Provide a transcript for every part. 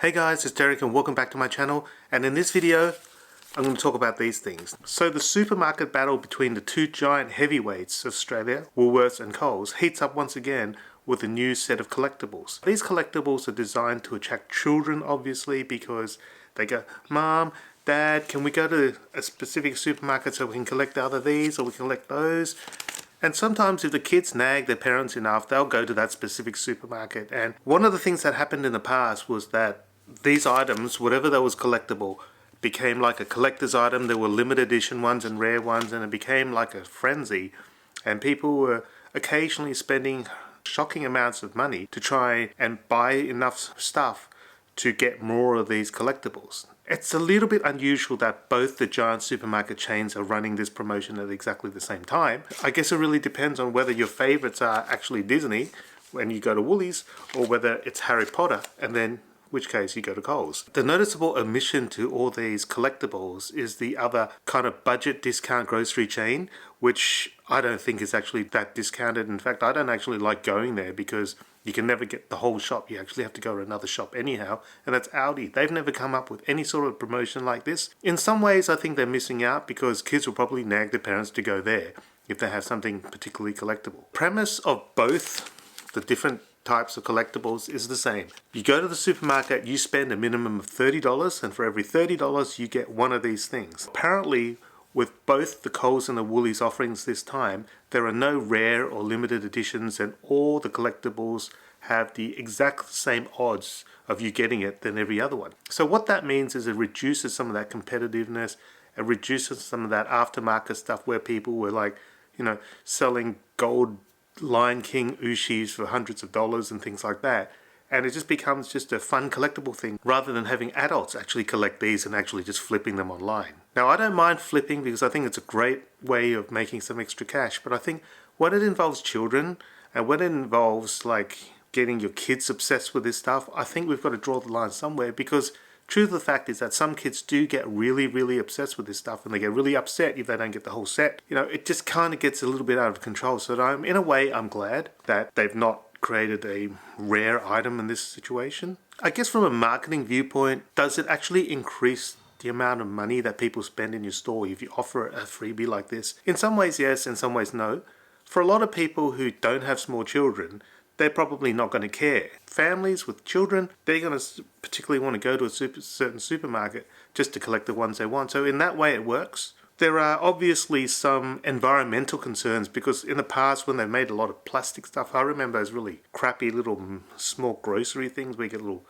Hey guys, it's Derek and welcome back to my channel, and in this video I'm going to talk about these things. So the supermarket battle between the two giant heavyweights of Australia, Woolworths and Kohls, heats up once again with a new set of collectibles. These collectibles are designed to attract children, obviously, because they go, Mom, Dad, can we go to a specific supermarket so we can collect out of these or we can collect those? And sometimes if the kids nag their parents enough, they'll go to that specific supermarket. And one of the things that happened in the past was that these items, whatever that was collectible, became like a collector's item. There were limited edition ones and rare ones, and it became like a frenzy. And people were occasionally spending shocking amounts of money to try and buy enough stuff to get more of these collectibles. It's a little bit unusual that both the giant supermarket chains are running this promotion at exactly the same time. I guess it really depends on whether your favorites are actually Disney when you go to Woolies, or whether it's Harry Potter, and then which case you go to Kohls. The noticeable omission to all these collectibles is the other kind of budget discount grocery chain, which I don't think is actually that discounted. In fact, I don't actually like going there because you can never get the whole shop. You actually have to go to another shop anyhow, and that's Aldi. They've never come up with any sort of promotion like this. In some ways, I think they're missing out because kids will probably nag their parents to go there if they have something particularly collectible. Premise of both the different types of collectibles is the same. You go to the supermarket, you spend a minimum of $30, and for every $30 you get one of these things. Apparently, with both the Kohls and the Woolies offerings this time, there are no rare or limited editions, and all the collectibles have the exact same odds of you getting it than every other one. So what that means is it reduces some of that competitiveness, it reduces some of that aftermarket stuff where people were like, selling gold Lion King Ushis for hundreds of dollars and things like that. And it just becomes just a fun collectible thing rather than having adults actually collect these and actually just flipping them online. Now, I don't mind flipping because I think it's a great way of making some extra cash, but I think when it involves children and when it involves like getting your kids obsessed with this stuff, I think we've got to draw the line somewhere, because truth of the fact is that some kids do get really, really obsessed with this stuff, and they get really upset if they don't get the whole set. It just kind of gets a little bit out of control. So in a way, I'm glad that they've not created a rare item in this situation. I guess from a marketing viewpoint, does it actually increase the amount of money that people spend in your store if you offer a freebie like this? In some ways, yes. In some ways, no. For a lot of people who don't have small children, they're probably not going to care. Families with children, they're going to particularly want to go to a certain supermarket just to collect the ones they want. So in that way it works. There are obviously some environmental concerns, because in the past when they made a lot of plastic stuff, I remember those really crappy little small grocery things where you get little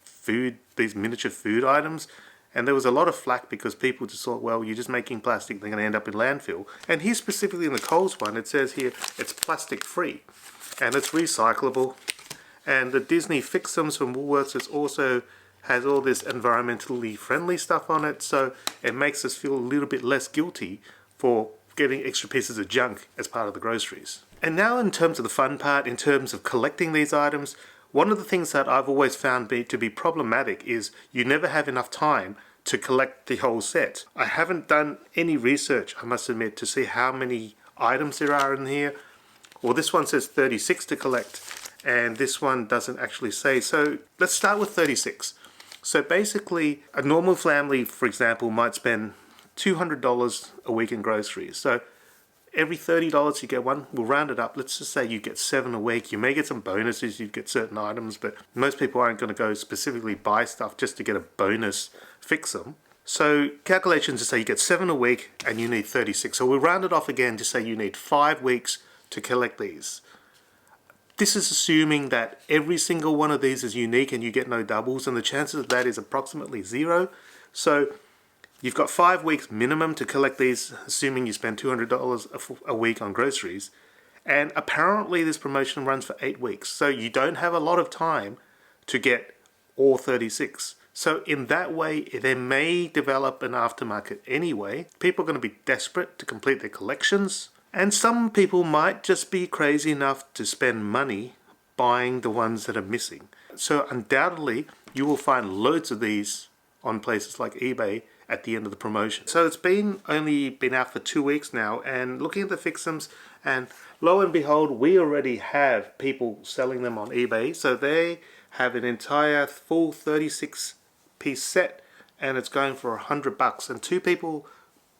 food, these miniature food items. And there was a lot of flack because people just thought, well, you're just making plastic, they're going to end up in landfill. And here specifically in the Kohls one, it says here it's plastic free and it's recyclable. And the Disney Fix-Ems from Woolworths also has all this environmentally friendly stuff on it, so it makes us feel a little bit less guilty for getting extra pieces of junk as part of the groceries. And now in terms of the fun part, in terms of collecting these items, one of the things that I've always found to be problematic is you never have enough time to collect the whole set. I haven't done any research, I must admit, to see how many items there are in here. Well, this one says 36 to collect, and this one doesn't actually say. So let's start with 36. So basically, a normal family, for example, might spend $200 a week in groceries. So every $30 you get one. We'll round it up. Let's just say you get 7 a week. You may get some bonuses, you get certain items, but most people aren't going to go specifically buy stuff just to get a bonus Fix-Em. So calculations to say you get 7 a week and you need 36. So we'll round it off again to say you need 5 weeks to collect these. This is assuming that every single one of these is unique and you get no doubles, and the chances of that is approximately 0. So you've got 5 weeks minimum to collect these, assuming you spend $200 a week on groceries. And apparently this promotion runs for 8 weeks. So you don't have a lot of time to get all 36. So in that way, they may develop an aftermarket anyway. People are going to be desperate to complete their collections. And some people might just be crazy enough to spend money buying the ones that are missing. So undoubtedly, you will find loads of these on places like eBay at the end of the promotion. So it's only been out for 2 weeks now, and looking at the Fix-Ems, and lo and behold, we already have people selling them on eBay. So they have an entire full 36 piece set, and it's going for $100, and 2 people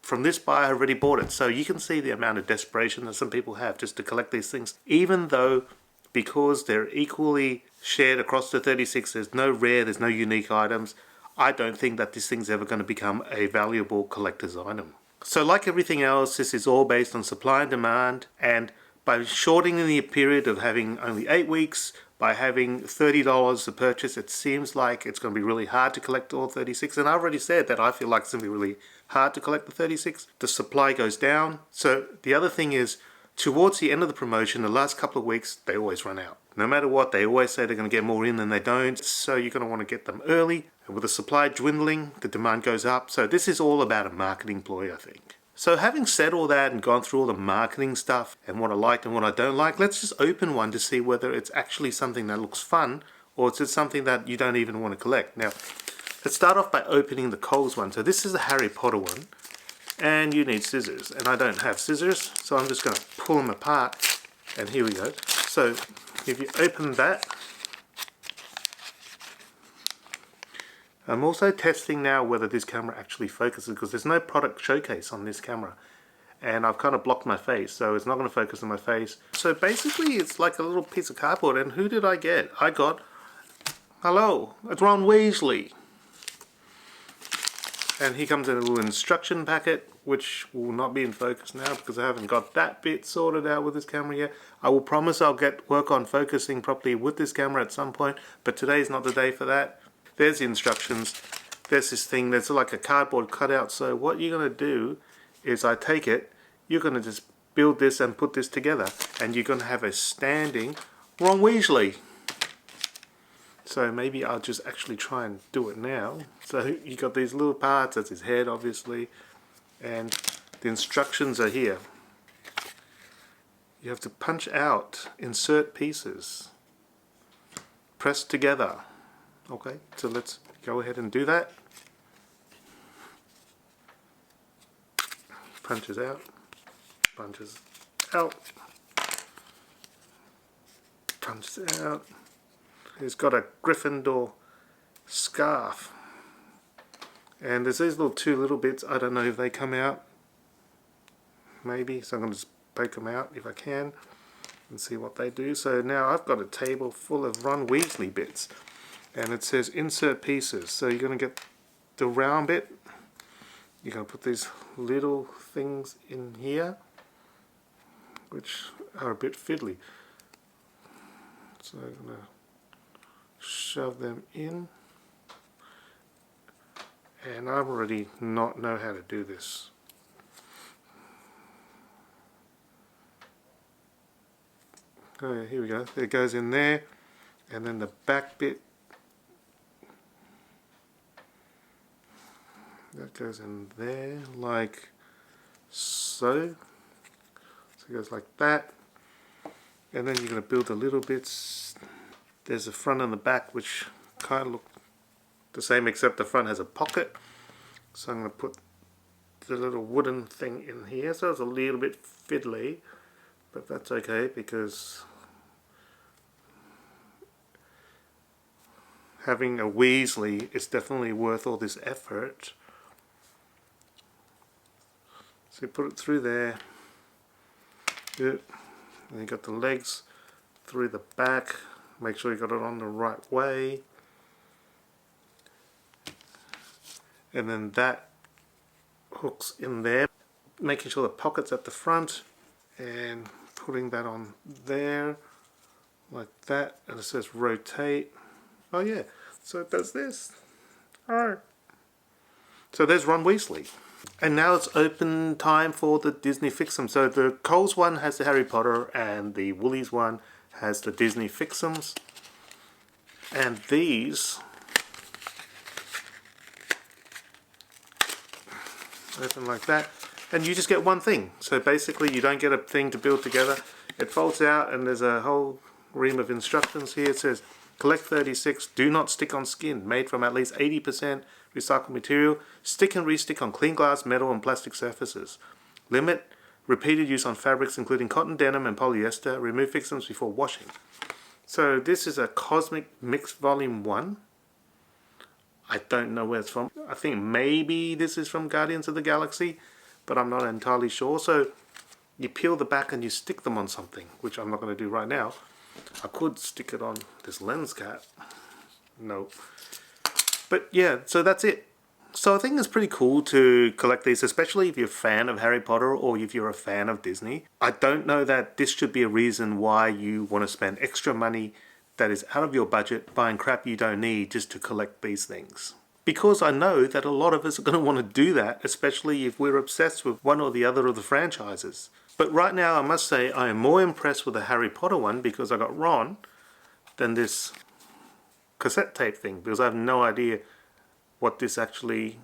from this buyer already bought it. So you can see the amount of desperation that some people have just to collect these things, even though because they're equally shared across the 36, there's no rare, there's no unique items. I don't think that this thing's ever going to become a valuable collector's item. So like everything else, this is all based on supply and demand, and by shortening the period of having only 8 weeks, by having $30 to purchase, it seems like it's going to be really hard to collect all 36. And I already said that I feel like it's going to be really hard to collect the 36. The supply goes down. So the other thing is, towards the end of the promotion, the last couple of weeks, they always run out. No matter what, they always say they're going to get more in than they don't. So you're going to want to get them early. And with the supply dwindling, the demand goes up. So this is all about a marketing ploy, I think. So having said all that and gone through all the marketing stuff and what I liked and what I don't like, let's just open one to see whether it's actually something that looks fun or is it something that you don't even want to collect. Now, let's start off by opening the Kohls one. So this is a Harry Potter one, and you need scissors, and I don't have scissors, so I'm just going to pull them apart, and here we go. So if you open that, I'm also testing now whether this camera actually focuses, because there's no product showcase on this camera, and I've kind of blocked my face, so it's not going to focus on my face. So basically it's like a little piece of cardboard, and who did I get? I got, hello, it's Ron Weasley. And here comes a little instruction packet, which will not be in focus now because I haven't got that bit sorted out with this camera yet. I will promise I'll work on focusing properly with this camera at some point, but today's not the day for that. There's the instructions. There's this thing, there's like a cardboard cutout. So what you're going to do is I take it, you're going to just build this and put this together, and you're going to have a standing Ron Weasley. So maybe I'll just actually try and do it now. So you got these little parts, that's his head obviously, and the instructions are here. You have to punch out, insert pieces, press together. Okay, so let's go ahead and do that. Punches out, punches out, punches out. He's got a Gryffindor scarf, and there's these little 2 little bits. I don't know if they come out, maybe, so I'm going to just poke them out if I can and see what they do. So now I've got a table full of Ron Weasley bits, and it says insert pieces. So you're going to get the round bit, you're going to put these little things in here which are a bit fiddly, so I'm going to shove them in, and I already not know how to do this. Oh yeah, here we go, it goes in there, and then the back bit, that goes in there like so. So it goes like that, and then you're going to build the little bits. There's the front and the back, which kind of look the same, except the front has a pocket. So I'm going to put the little wooden thing in here. So it's a little bit fiddly, but that's okay because having a Weasley is definitely worth all this effort. So you put it through there. Good. And you got the legs through the back. Make sure you got it on the right way. And then that hooks in there. Making sure the pocket's at the front and putting that on there like that. And it says rotate. Oh yeah, so it does this. Alright. So there's Ron Weasley. And now it's open time for the Disney Fix-Ems. So the Kohls one has the Harry Potter and the Woolies one has the Disney Fix-Ems. And these open like that. And you just get one thing. So basically you don't get a thing to build together. It folds out and there's a whole ream of instructions here. It says collect 36, do not stick on skin, made from at least 80% recycled material. Stick and restick on clean glass, metal and plastic surfaces. Limit repeated use on fabrics including cotton, denim and polyester. Remove Fix-Ems before washing. So this is a Cosmic Mix Volume 1. I don't know where it's from. I think maybe this is from Guardians of the Galaxy, but I'm not entirely sure. So you peel the back and you stick them on something, which I'm not going to do right now. I could stick it on this lens cap. No. But yeah, so that's it. So I think it's pretty cool to collect these, especially if you're a fan of Harry Potter or if you're a fan of Disney. I don't know that this should be a reason why you want to spend extra money that is out of your budget buying crap you don't need just to collect these things. Because I know that a lot of us are going to want to do that, especially if we're obsessed with one or the other of the franchises. But right now I must say I am more impressed with the Harry Potter one because I got Ron than this cassette tape thing, because I have no idea what this actually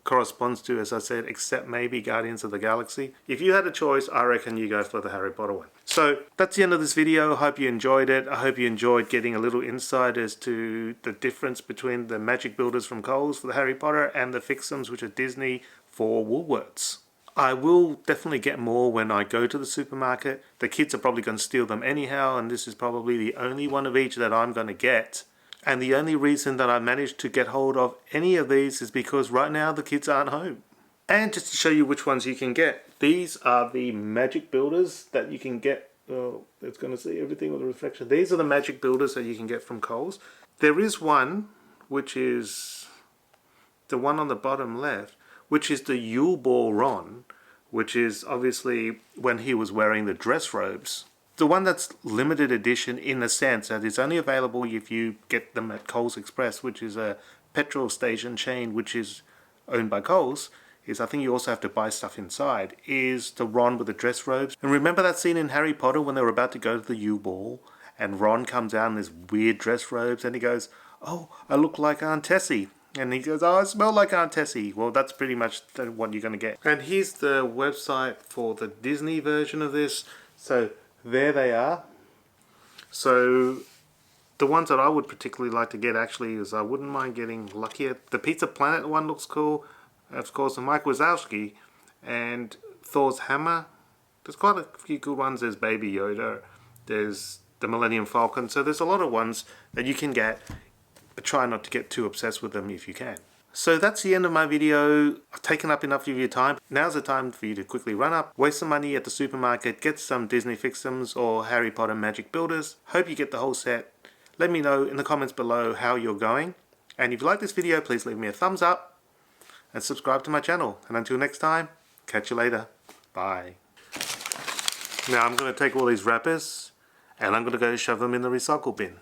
corresponds to, as I said, except maybe Guardians of the Galaxy. If you had a choice, I reckon you go for the Harry Potter one. So that's the end of this video. I hope you enjoyed it. I hope you enjoyed getting a little insight as to the difference between the Magic Builders from Kohls for the Harry Potter and the Fix-Ems, which are Disney, for Woolworths. I will definitely get more when I go to the supermarket. The kids are probably going to steal them anyhow, and this is probably the only one of each that I'm going to get. And the only reason that I managed to get hold of any of these is because right now the kids aren't home. And just to show you which ones you can get, these are the Magic Builders that you can get. Oh, it's going to see everything with a reflection. These are the Magic Builders that you can get from Kohls. There is one, which is the one on the bottom left, which is the Yule Ball Ron, which is obviously when he was wearing the dress robes. The one that's limited edition in the sense that it's only available if you get them at Coles Express, which is a petrol station chain which is owned by Coles, is I think you also have to buy stuff inside, is the Ron with the dress robes. And remember that scene in Harry Potter when they were about to go to the Yule Ball and Ron comes out in this weird dress robes and he goes, "Oh, I look like Aunt Tessie." And he goes, "Oh, I smell like Aunt Tessie." Well, that's pretty much what you're going to get. And here's the website for the Disney version of this. So there they are. So the ones that I would particularly like to get actually is I wouldn't mind getting Luckier. The Pizza Planet one looks cool. Of course, the Mike Wazowski and Thor's Hammer. There's quite a few good ones. There's Baby Yoda. There's the Millennium Falcon. So there's a lot of ones that you can get, but try not to get too obsessed with them if you can. So that's the end of my video. I've taken up enough of your time. Now's the time for you to quickly run up, waste some money at the supermarket, get some Disney Fix-Ems or Harry Potter Magic Builders. Hope you get the whole set. Let me know in the comments below how you're going. And if you like this video, please leave me a thumbs up and subscribe to my channel. And until next time, catch you later. Bye. Now I'm going to take all these wrappers and I'm going to go shove them in the recycle bin.